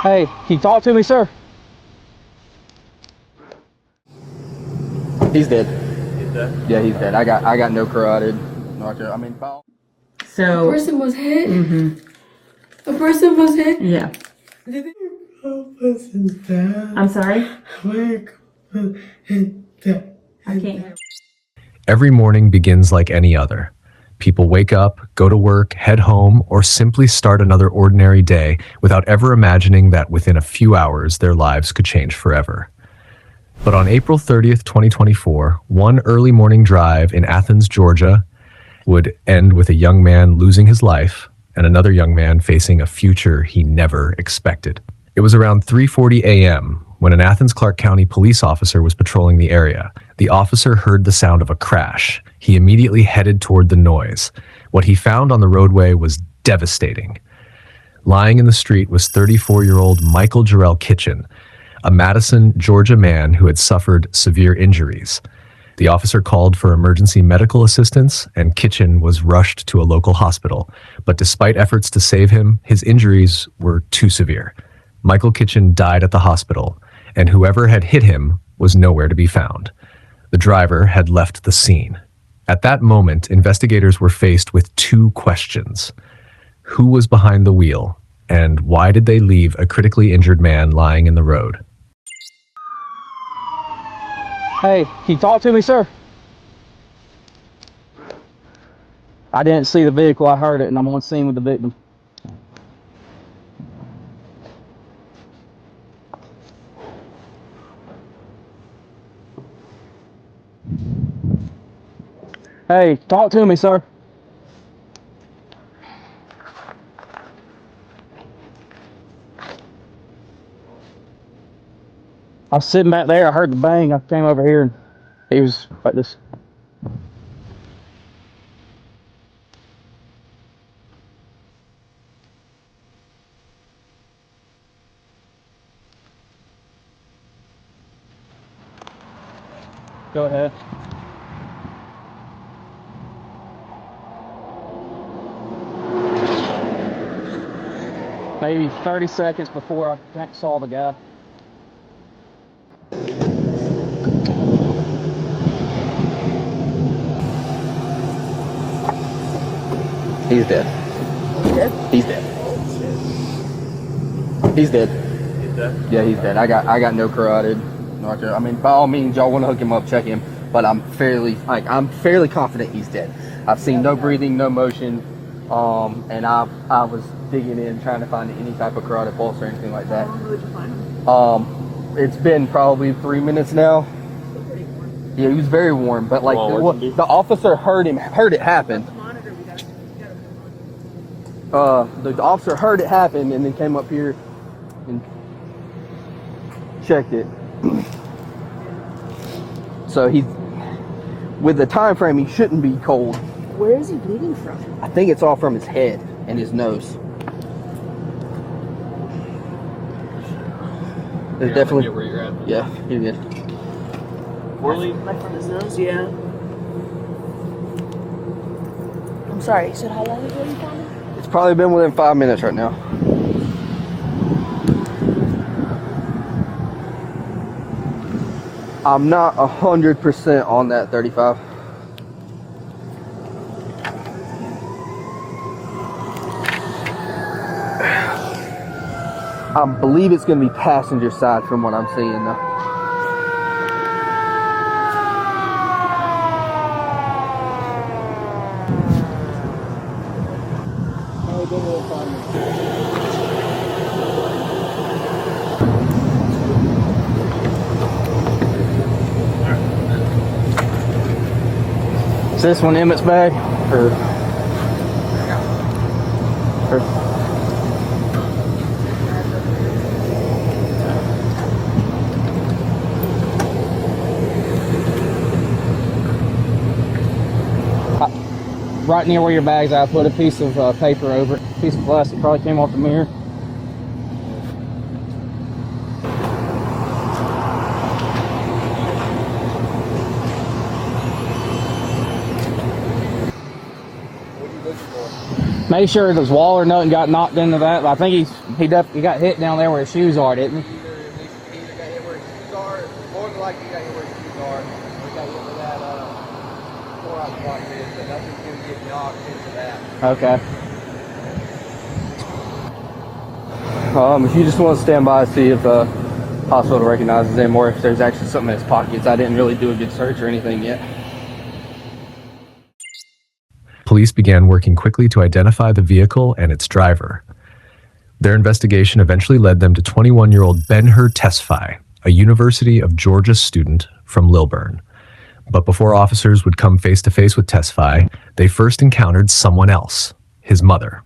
Hey, can you talk to me, sir? He's dead. He's dead? Yeah, he's dead. I got no carotid. I mean, So A person was hit? Mm-hmm. A person was hit? Yeah. I'm sorry? I can't hear. Every morning begins like any other. People wake up, go to work, head home, or simply start another ordinary day without ever imagining that within a few hours their lives could change forever. But on April 30th, 2024, one early morning drive in Athens, Georgia, would end with a young man losing his life and another young man facing a future he never expected. It was around 3:40 a.m. when an Athens Clarke County police officer was patrolling the area. The officer heard the sound of a crash. He immediately headed toward the noise. What he found on the roadway was devastating. Lying in the street was 34-year-old Michael Jerrell Kitchen, a Madison, Georgia man who had suffered severe injuries. The officer called for emergency medical assistance, and Kitchen was rushed to a local hospital. But despite efforts to save him, his injuries were too severe. Michael Kitchen died at the hospital, and whoever had hit him was nowhere to be found. The driver had left the scene. At that moment, investigators were faced with two questions. Who was behind the wheel, and why did they leave a critically injured man lying in the road? Hey, can you talk to me, sir? I didn't see the vehicle, I heard it, and I'm on scene with the victim. Hey, talk to me, sir. I was sitting back there, I heard the bang, I came over here and he was like this. Go ahead. Maybe 30 seconds before I saw the guy. he's dead. He's dead. He's dead. He's dead? Yeah, he's dead. I got no carotid. I mean, by all means, y'all want to hook him up, check him. But I'm fairly confident he's dead. I've seen no breathing, no motion, and I was digging in trying to find any type of carotid pulse or anything like that. How long would you find him? It's been probably 3 minutes now. Yeah, he was very warm, but like the officer heard it happen. The officer heard it happen and then came up here and checked it. So he's, with the time frame, he shouldn't be cold. Where is he bleeding from? I think it's all from his head and his nose. There's definitely. Where you're at. Yeah, you're good. Poorly? Like from his nose? Yeah. I'm sorry, you said how long ago you found him? It's probably been within 5 minutes right now. I'm not 100% on that 35. I believe it's going to be passenger side from what I'm seeing though. Is this one Emmett's bag? Or right near where your bag's at, I put a piece of paper over it. A piece of plastic probably came off the mirror. what are you looking Make sure this wall or nothing got knocked into that. I think he got hit down there where his shoes are, didn't he? He either got hit where his shoes are, more than likely he got hit where his shoes are, or he got hit where that 4-out block is, but nothing's going to get knocked into that. Okay. If you just want to stand by, see if the hospital recognizes him or if there's actually something in his pockets. I didn't really do a good search or anything yet. Police began working quickly to identify the vehicle and its driver. Their investigation eventually led them to 21-year-old Benhur Tesfai, a University of Georgia student from Lilburn. But before officers would come face-to-face with Tesfai, they first encountered someone else, his mother.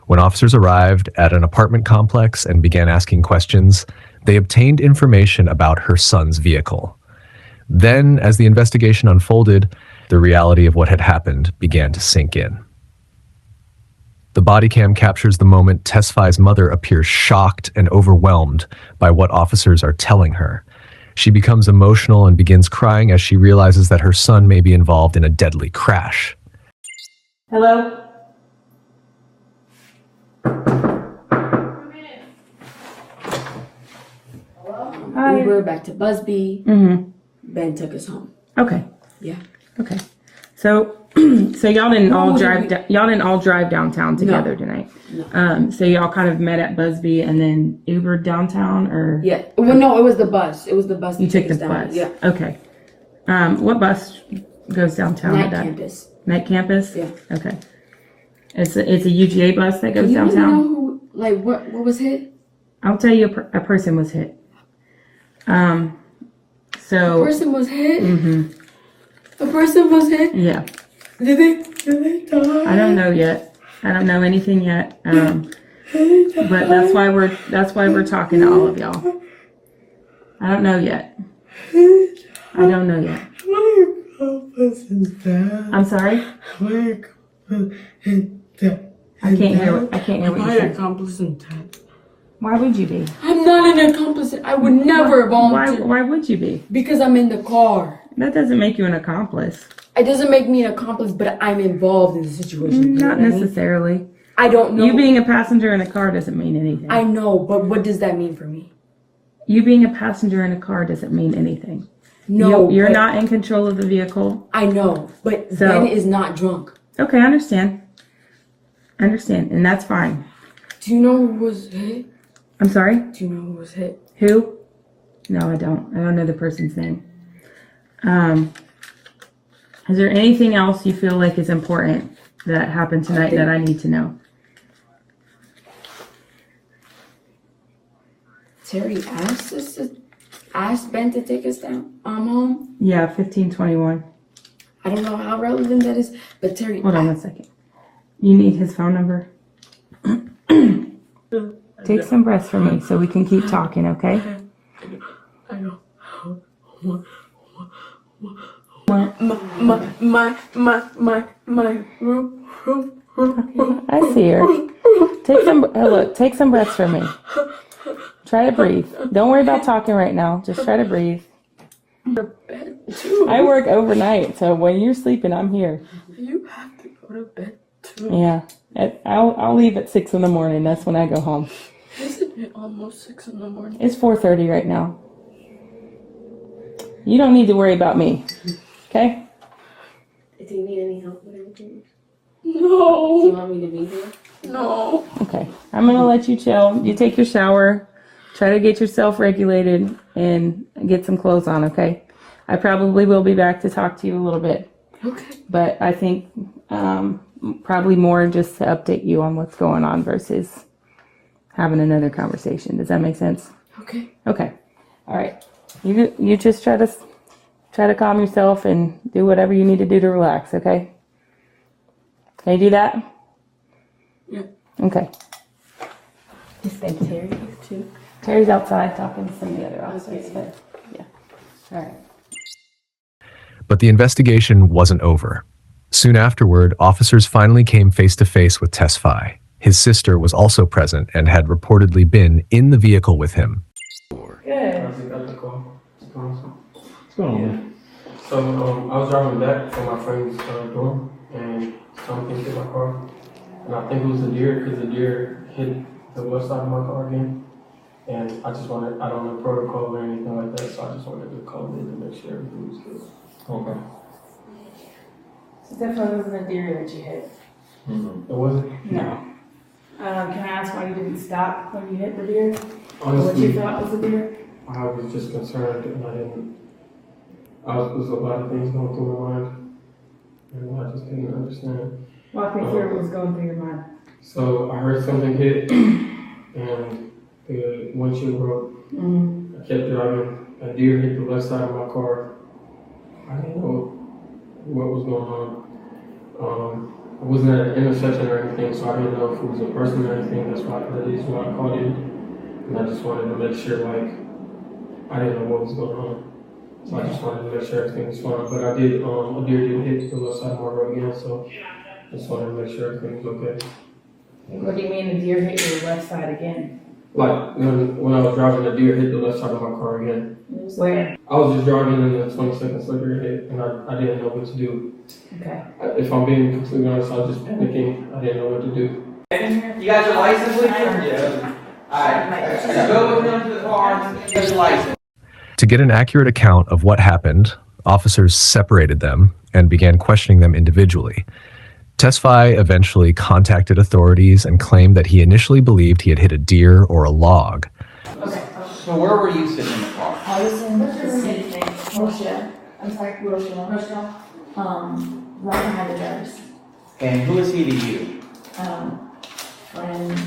When officers arrived at an apartment complex and began asking questions, they obtained information about her son's vehicle. Then, as the investigation unfolded, the reality of what had happened began to sink in. The body cam captures the moment Tesfai's mother appears shocked and overwhelmed by what officers are telling her. She becomes emotional and begins crying as she realizes that her son may be involved in a deadly crash. Hello? Hi. We were back to Busby. Mm-hmm. Ben took us home. Okay. Yeah. Okay. So y'all didn't all No, drive. Y'all didn't all drive downtown together tonight. No. So y'all kind of met at Busby and then Ubered downtown, or Yeah. Well, no, it was the bus. It was the bus. you that took the us down. bus? Yeah. Okay. What bus goes downtown? Night at that? campus. Night campus. Yeah. Okay. It's a UGA bus that goes You want to know downtown. who, like, what was hit? I'll tell you, a person was hit. So. A person was hit? Mm-hmm. A person was hit? Yeah. Did they die? I don't know yet. I don't know anything yet. But that's why we're talking to all of y'all. I don't know yet. I don't know yet. I'm sorry? I can't hear what you're saying. Accomplice in death. Why would you be? I'm not an accomplice. I would never volunteer. Why would you be? Because I'm in the car. That doesn't make you an accomplice. It doesn't make me an accomplice, but I'm involved in the situation. You know Not what I mean? necessarily. I don't know. You being a passenger in a car doesn't mean anything. I know, but what does that mean for me? You being a passenger in a car doesn't mean anything. No, You're but- not in control of the vehicle. I know, but So- Ben is not drunk. Okay, I understand. I understand, and that's fine. Do you know who was hit? I'm sorry? Do you know who was hit? Who? No, I don't. I don't know the person's name. Is there anything else you feel like is important that happened tonight that I need to know? Terry asked Ben to take us down home. Yeah, 1521. I don't know how relevant that is, but Terry. Hold on 1 second. You need his phone number? Take some breaths for me so we can keep talking, okay? I know. My room. I see her. Take some breaths for me. Try to breathe. Don't worry about talking right now. Just try to breathe. Bed too. I work overnight, so when you're sleeping, I'm here. You have to go to bed too. Yeah. I'll leave at 6 in the morning. That's when I go home. Isn't it almost 6 in the morning? It's 4:30 right now. You don't need to worry about me. Okay? Do you need any help with anything? No. Do you want me to be here? No. Okay. I'm gonna let you chill. You take your shower. Try to get yourself regulated and get some clothes on, okay? I probably will be back to talk to you a little bit. Okay. But I think probably more just to update you on what's going on versus having another conversation. Does that make sense? Okay. Okay. All right. You just try to calm yourself and do whatever you need to do to relax, okay? Can you do that? Yeah. Okay. Is that Terry too? Terry's outside talking to some of the other officers, but yeah. All right. But the investigation wasn't over. Soon afterward, officers finally came face to face with Tesfai. His sister was also present and had reportedly been in the vehicle with him. Good. What's going on? So I was driving back from my friend's dorm, and something hit my car. And I think it was a deer because the deer hit the left side of my car again. And I just wanted, I don't know protocol or anything like that, so I just wanted to call in to make sure everything was good. Okay. So definitely wasn't a deer that you hit. It wasn't? No. Can I ask why you didn't stop when you hit the deer? What you Honestly, thought was a deer? I was just concerned and I didn't, there's a lot of things going through my mind. And I just didn't understand. Walk me through what was going through your mind. So I heard something hit and the windshield broke. I kept driving. A deer hit the left side of my car. I didn't know what was going on. I wasn't at an intersection or anything, so I didn't know if it was a person or anything. That is why I called in. And I just wanted to make sure, like, I didn't know what was going on. So I just wanted to make sure everything was fine. But I did, a deer did hit the left side of my road again, so I just wanted to make sure everything was okay. What do you mean the deer hit your left side again? Like, when I was driving, the deer hit the left side of my car again. Where? I was just driving and the 20-second slicker hit, and I didn't know what to do. Okay. If I'm being completely honest, I was just panicking. I didn't know what to do. You got your license with you? Yeah. Alright, go with them to the car, get your license. To get an accurate account of what happened, officers separated them and began questioning them individually. Tesfai eventually contacted authorities and claimed that he initially believed he had hit a deer or a log. Okay. So where were you sitting in the car? I was in the seat, Rochelle. I'm sorry, Rochelle. Right behind the drivers. And who is he to you? Friend,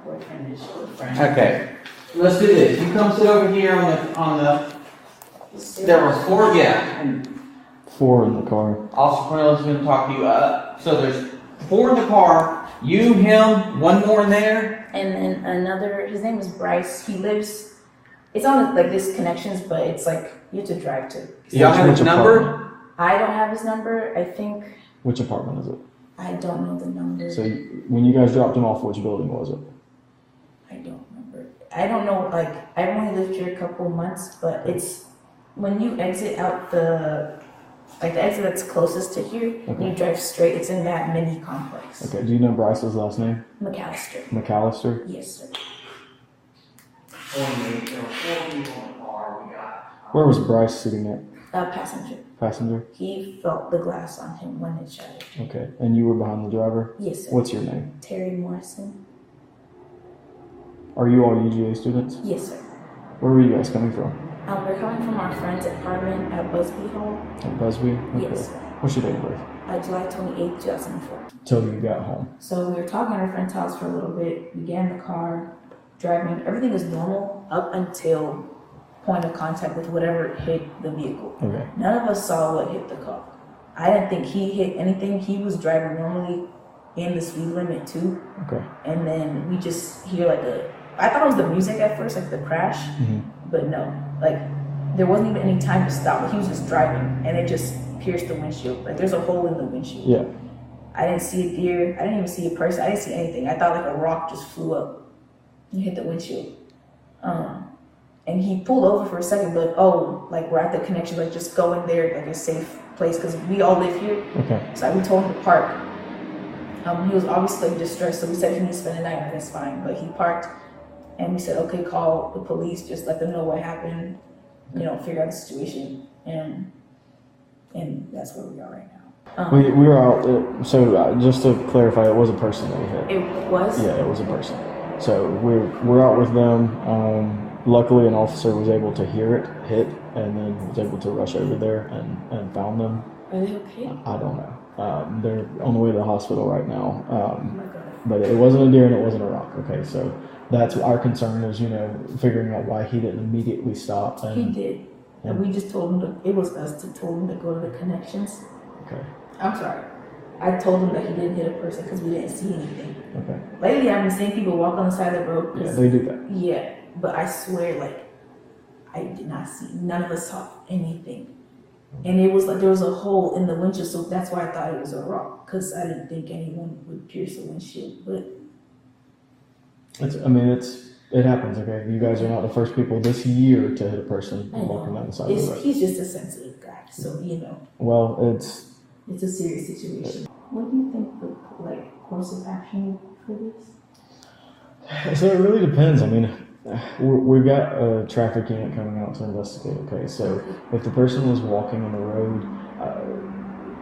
boyfriend, friend. Okay, let's do this. You come sit over here on the. There were four, yeah, and 4 in the car. Officer Cornelius is going to talk to you. So there's 4 in the car. You, him, one more in there. And then another, his name is Bryce. He lives, it's on like this connections, but it's like you have to drive to. Do y'all have his Which number? I don't have his number. I think, Which apartment is it? I don't know the number. So when you guys dropped him off, which building was it? I don't remember. I don't know, like, I've only lived here a couple months, but it's, when you exit out the exit that's closest to here, and you drive straight, it's in that mini complex. Okay, do you know Bryce's last name? McAllister. McAllister? Yes, sir. Where was Bryce sitting at? Passenger. Passenger? He felt the glass on him when it shattered. Okay, and you were behind the driver? Yes, sir. What's your name? Terry Morrison. Are you all UGA students? Yes, sir. Where were you guys coming from? We're coming from our friend's apartment at Busby Hall. At Busby? Okay. Yes, sir. What's your date of birth? July 28th, 2004. Till you got home. So we were talking at our friend's house for a little bit. We get in the car, driving. Everything was normal up until point of contact with whatever hit the vehicle. Okay. None of us saw what hit the car. I didn't think he hit anything. He was driving normally in the speed limit too. Okay. And then we just hear like I thought it was the music at first, like the crash, but no, like there wasn't even any time to stop. He was just driving and it just pierced the windshield. Like there's a hole in the windshield. Yeah. I didn't see a deer. I didn't even see a person. I didn't see anything. I thought like a rock just flew up and hit the windshield. And he pulled over for a second, but like we're at the connection, like just go in there, like a safe place, because we all live here. Okay. So we told him to park. He was obviously distressed, so we said if he needs to spend the night, and that's fine. But he parked, and we said, okay, call the police, just let them know what happened, figure out the situation, and that's where we are right now. We were out, just to clarify, it was a person that we hit. It was? Yeah, it was a person. So we're out with them. Luckily, an officer was able to hear it hit and then was able to rush over there and found them. Are they okay? I don't know. They're on the way to the hospital right now. Oh my God. But it wasn't a deer and it wasn't a rock. Okay, so that's our concern is, figuring out why he didn't immediately stop. He did. And we just told him it was us that told him to go to the connections. Okay. I'm sorry. I told him that he didn't hit a person because we didn't see anything. Okay. Lately, I've been seeing people walk on the side of the road. Yeah, they do that. Yeah, but I swear, I did not see. None of us saw anything. And it was like there was a hole in the windshield, so that's why I thought it was a rock, because I didn't think anyone would pierce a windshield. But it happens. Okay, you guys are not the first people this year to hit a person walking down the side of the road. He's just a sensitive guy, so Well, it's a serious situation. What do you think the course of action for this? So it really depends. I mean, we've got a traffic unit coming out to investigate. Okay, so if the person was walking on the road,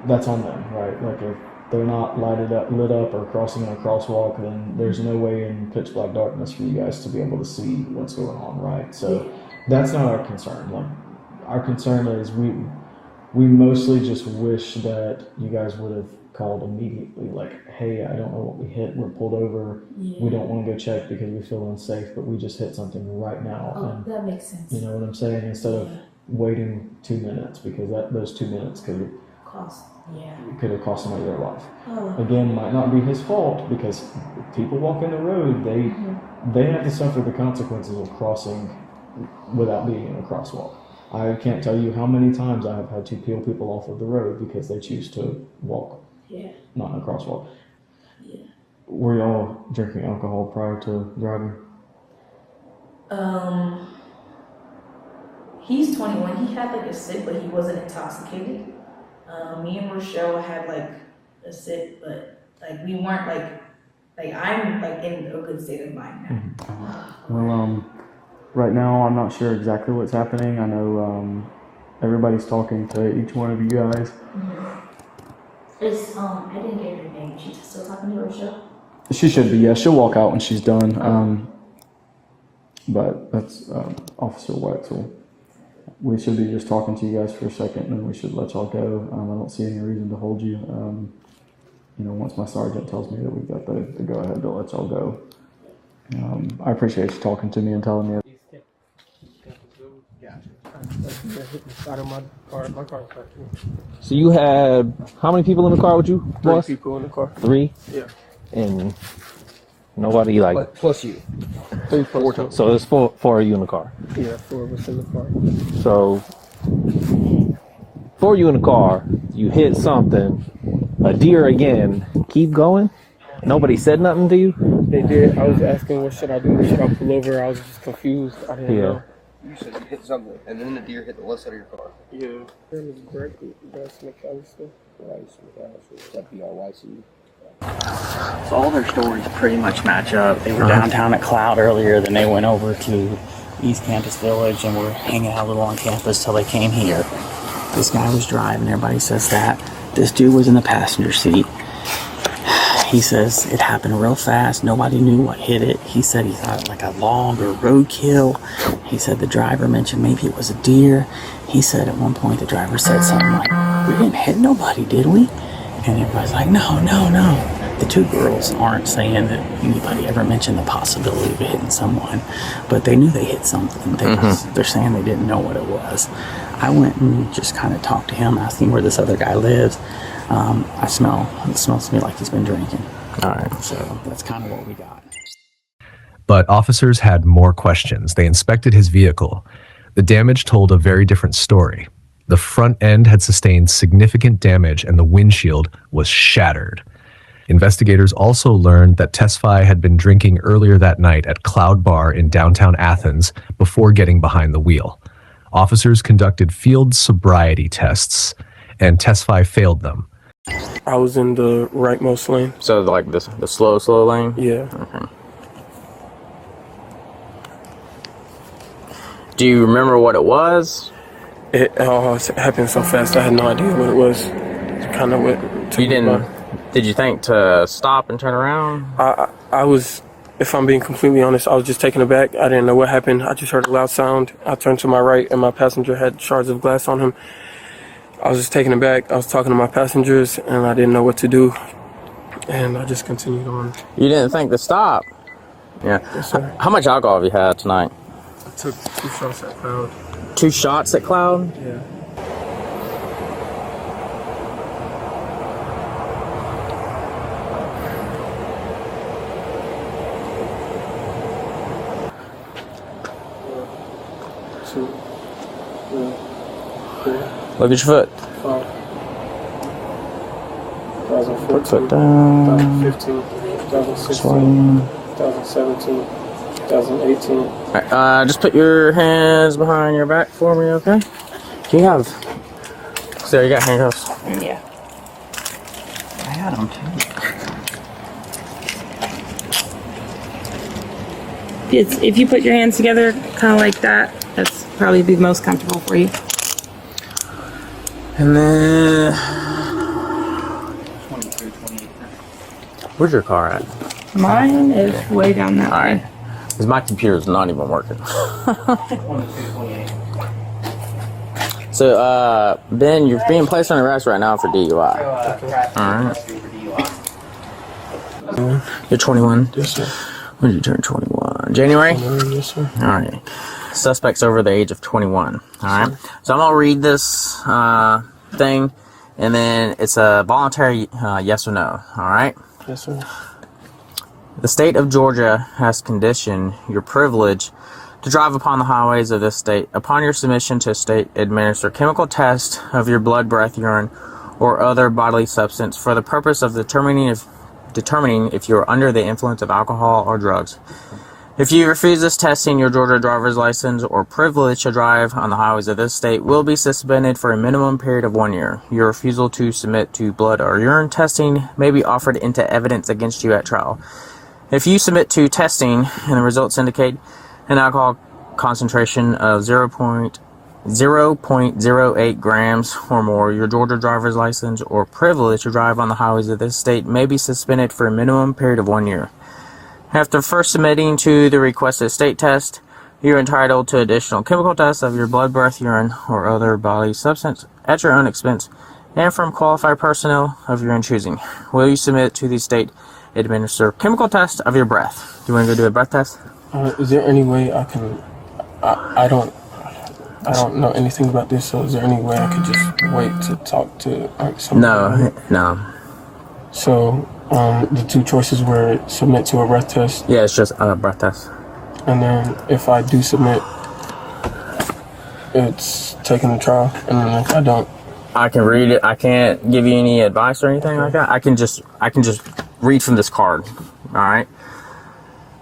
that's on them, right? Like if they're not lit up or crossing a crosswalk, then there's no way in pitch black darkness for you guys to be able to see what's going on, right? So that's not our concern. Like our concern is we mostly just wish that you guys would have called immediately, like, hey, I don't know what we hit, we're pulled over, we don't want to go check because we feel unsafe, but we just hit something right now. Oh, that makes sense. You know what I'm saying? Instead of waiting 2 minutes, because those 2 minutes could have cost somebody their life. Again, might not be his fault, because people walking the road, they have to suffer the consequences of crossing without being in a crosswalk. I can't tell you how many times I have had to peel people off of the road because they choose to walk, not in a crosswalk. Were y'all drinking alcohol prior to driving? He's 21. He had a sip, but he wasn't intoxicated. Me and Rochelle had a sip, but we weren't I'm in a good state of mind now. Well, right now I'm not sure exactly what's happening. I know everybody's talking to each one of you guys. I didn't get her name. She's still talking to Rochelle? She should be, yeah. She'll walk out when she's done. But that's Officer Wetzel. We should be just talking to you guys for a second, and then we should let y'all go. I don't see any reason to hold you. Once my sergeant tells me that we've got the go-ahead to let y'all go. I appreciate you talking to me and telling me. So you had how many people in the car with you? Boss? 3 people in the car. 3? Yeah. And nobody Plus you. 3 plus 2. So there's 4 of you in the car. Yeah, 4 of us in the car. So 4 of you in the car, you hit something, a deer again, keep going? Nobody said nothing to you? They did. I was asking, what should I do? Should I pull over? I was just confused. I didn't know. You said you hit something, and then the deer hit the left side of your car. Yeah. Her name is Bryce McAllister. WRYC. So all their stories pretty much match up. They were downtown at Cloud earlier, then they went over to East Campus Village and were hanging out a little on campus till they came here. This guy was driving, everybody says that. This dude was in the passenger seat. He says it happened real fast. Nobody knew what hit it. He said he thought a log or roadkill. He said the driver mentioned maybe it was a deer. He said at one point the driver said something like, "We didn't hit nobody, did we?" And everybody's like, no. The 2 girls aren't saying that anybody ever mentioned the possibility of hitting someone, but they knew they hit something. They're saying they didn't know what it was. I went and just kind of talked to him, asked him where this other guy lives. It smells to me like he's been drinking. All right. So that's kind of what we got. But officers had more questions. They inspected his vehicle. The damage told a very different story. The front end had sustained significant damage and the windshield was shattered. Investigators also learned that Tesfai had been drinking earlier that night at Cloud Bar in downtown Athens before getting behind the wheel. Officers conducted field sobriety tests, and Tesfai failed them. I was in the rightmost lane. So the slow lane? Yeah. Okay. Do you remember what it was? It happened so fast, I had no idea what it was. Kind of what took You me didn't. by. Did you think to stop and turn around? I was, if I'm being completely honest, I was just taken aback. I didn't know what happened. I just heard a loud sound. I turned to my right, and my passenger had shards of glass on him. I was just taken aback. I was talking to my passengers, and I didn't know what to do. And I just continued on. You didn't think to stop? Yeah. Yes, sir. How much alcohol have you had tonight? I took 2 shots at Cloud. 2 shots at Cloud? Yeah. Look at your foot. 2014, Foot down. 2015, 2016, 2017, 2018. Alright, just put your hands behind your back for me, okay? Do you have... Sarah, you got handcuffs? Yeah. I had them too. If you put your hands together, kind of like that, that's probably be most comfortable for you. And then, 22, 28. where's your car at? Mine is way down that way. Because my computer's not even working. 22, 28. So, Ben, you're being placed on arrest right now for DUI. Alright. You're 21? Yes, sir. When did you turn 21? January? Yes, sir. Alright. Suspect's over the age of 21. Alright. So I'm gonna read this thing, and then it's a voluntary yes or no. Alright? Yes, sir. The state of Georgia has conditioned your privilege to drive upon the highways of this state. Upon your submission to a state-administered chemical test of your blood, breath, urine, or other bodily substance for the purpose of determining if you are under the influence of alcohol or drugs. If you refuse this testing, your Georgia driver's license or privilege to drive on the highways of this state will be suspended for a minimum period of 1 year. Your refusal to submit to blood or urine testing may be offered into evidence against you at trial. If you submit to testing and the results indicate an alcohol concentration of 0.08 grams or more, your Georgia driver's license or privilege to drive on the highways of this state may be suspended for a minimum period of 1 year. After first submitting to the requested state test, you're entitled to additional chemical tests of your blood, breath, urine, or other bodily substance at your own expense and from qualified personnel of your own choosing. Will you submit to the state administered chemical test of your breath? Do you want to go do a breath test? Is there any way I can? I don't know anything about this. So is there any way I could just wait to talk to like someone? No. So the two choices were submit to a breath test. Yeah, it's just a breath test. And then if I do submit, it's taking the trial. And then if I don't, I can read it. I can't give you any advice or anything like that. I can just read from this card. All right.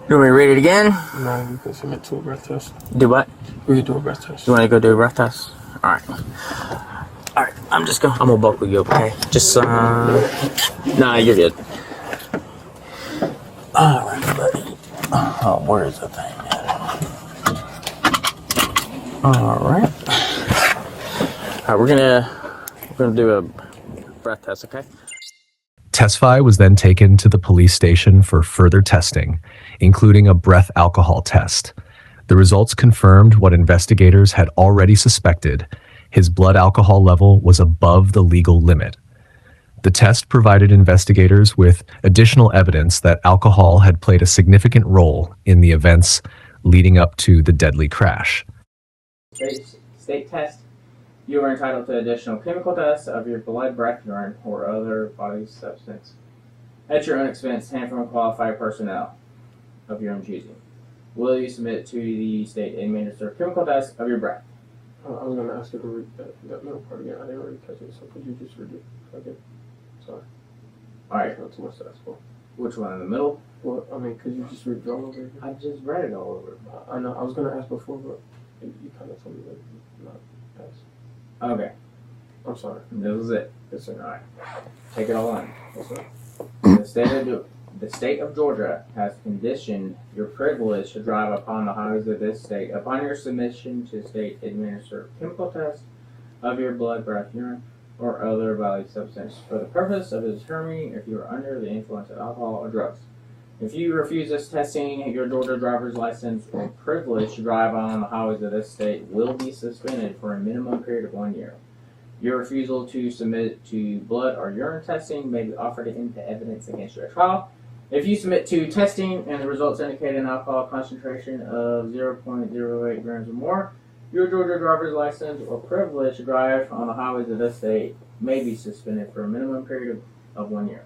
You want me to read it again? no, you can submit to a breath test. Do what? We can do a breath test. You want to go do a breath test? All right. All right. I'm gonna buckle you up, okay? Just nah, you're good. All right, buddy. Oh, where is the thing? All right. All right, we're gonna do a breath test, okay? Tesfai was then taken to the police station for further testing, including a breath alcohol test. The results confirmed what investigators had already suspected. His blood alcohol level was above the legal limit. The test provided investigators with additional evidence that alcohol had played a significant role in the events leading up to the deadly crash. State test. You are entitled to additional chemical tests of your blood, breath, urine, or other bodily substance at your own expense and from qualified personnel of your own choosing. Will you submit to the state administered chemical test of your breath? I was going to ask you to read that middle part again. I didn't really catch it, so could you just read it again? Sorry. All right. Not too much to ask for. Which one in the middle? Well, I mean, could you just read it all over again? I just read it all over. I know. I was going to ask before, but you kind of told me that not ask. Okay. I'm sorry. This was it. Yes, sir. All right. Take it all in. Yes, sir. The state of Georgia has conditioned your privilege to drive upon the highways of this state upon your submission to state administered chemical test of your blood, breath, urine, or other bodily substance for the purpose of determining if you are under the influence of alcohol or drugs. If you refuse this testing, your Georgia driver's license or privilege to drive on the highways of this state will be suspended for a minimum period of 1 year. Your refusal to submit to blood or urine testing may be offered into evidence against you at trial. If you submit to testing and the results indicate an alcohol concentration of 0.08 grams or more, your Georgia driver's license or privilege to drive on the highways of this state may be suspended for a minimum period of 1 year.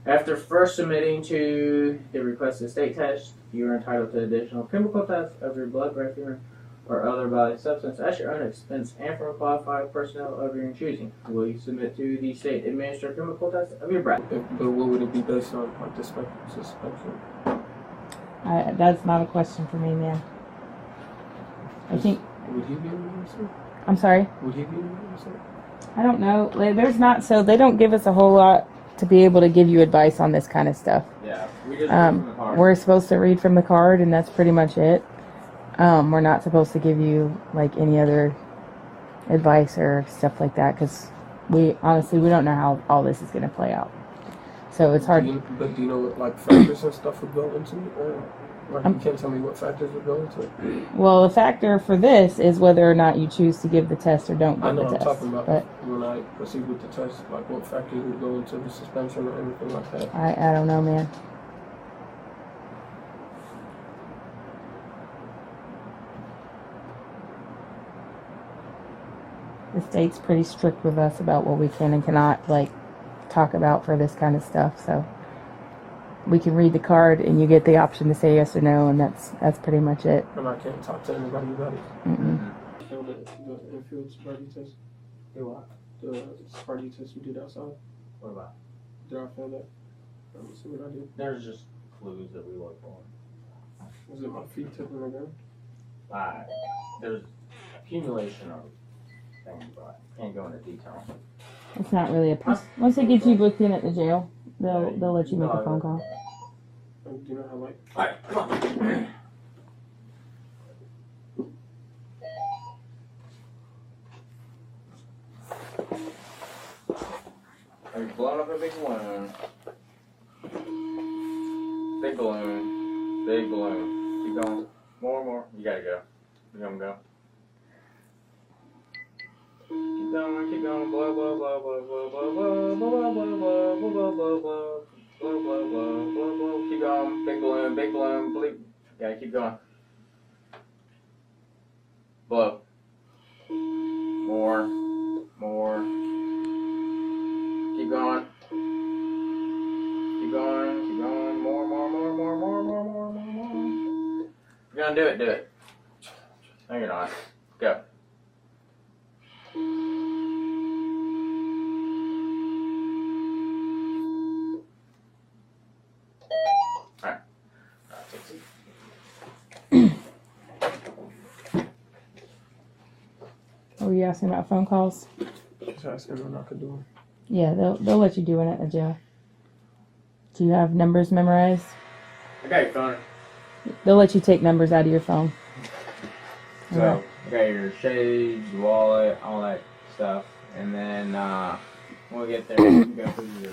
After first submitting to the requested state test, you are entitled to additional chemical tests of your blood, breath, urine, or other bodily substance at your own expense and from qualified personnel of your own choosing. Will you submit to the state administered chemical test of your breath? But what would it be based on? Like suspension? That's not a question for me, man. I think. Would he be able to answer? I'm sorry. Would he be able to answer? I don't know. There's not. So they don't give us a whole lot to be able to give you advice on this kind of stuff. Yeah, we just read from the card. We're supposed to read from the card, and that's pretty much it. We're not supposed to give you like any other advice or stuff like that, because we honestly don't know how all this is going to play out. So it's hard. But do you know what like factors and stuff would go into it? Like you can't tell me what factors would go into it. Well, the factor for this is whether or not you choose to give the test or don't I give know the I'm test. talking about But when I proceed with the test, like what factors would go into the suspension or anything like that. I don't know, man. The state's pretty strict with us about what we can and cannot like talk about for this kind of stuff. So we can read the card and you get the option to say yes or no, and that's pretty much it. And I can't talk to anybody about it. Feel the infield sobriety test. Do what? The sobriety test you did outside. What about? Did I fail that? Let me see what I did. There's just clues that we look for. Was it my feet tipping the ground? There's accumulation of things, but can't go into detail. It's not really a once they get you booked in at the jail, they'll let you make a phone call. Do you know how like? Alright, come on. Are you blowing up a big balloon? Big balloon. Big balloon. Keep going. More. You gotta go. You gonna go? Keep going. Blow, blow, blow, blow, blow, blow, blow, blow, blow, blow, blow, blow, blow, blow, blow, blow, blow, blow. Keep going. Big balloon, bleep. Gotta keep going. Blow. More. Keep going. More. You're gonna do it. No, you're not. Go. Alright. Were you asking about phone calls? Just asking when I could do them. Yeah, they'll let you do it at the jail. Do you have numbers memorized? I got your phone. They'll let you take numbers out of your phone. So, I got your shades, your wallet, all that stuff. And then, when we get there, you can go through your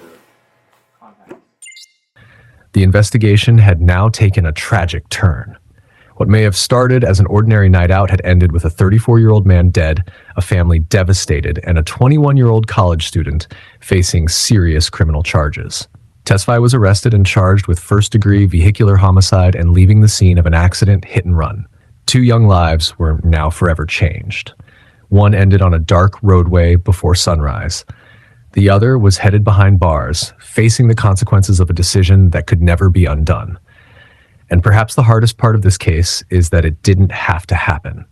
contacts. The investigation had now taken a tragic turn. What may have started as an ordinary night out had ended with a 34-year-old man dead, a family devastated, and a 21-year-old college student facing serious criminal charges. Tesfai was arrested and charged with first-degree vehicular homicide and leaving the scene of an accident hit and run. 2 young lives were now forever changed. One ended on a dark roadway before sunrise. The other was headed behind bars, facing the consequences of a decision that could never be undone. And perhaps the hardest part of this case is that it didn't have to happen.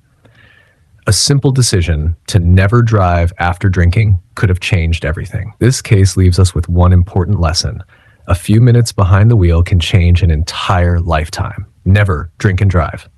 A simple decision to never drive after drinking could have changed everything. This case leaves us with one important lesson. A few minutes behind the wheel can change an entire lifetime. Never drink and drive.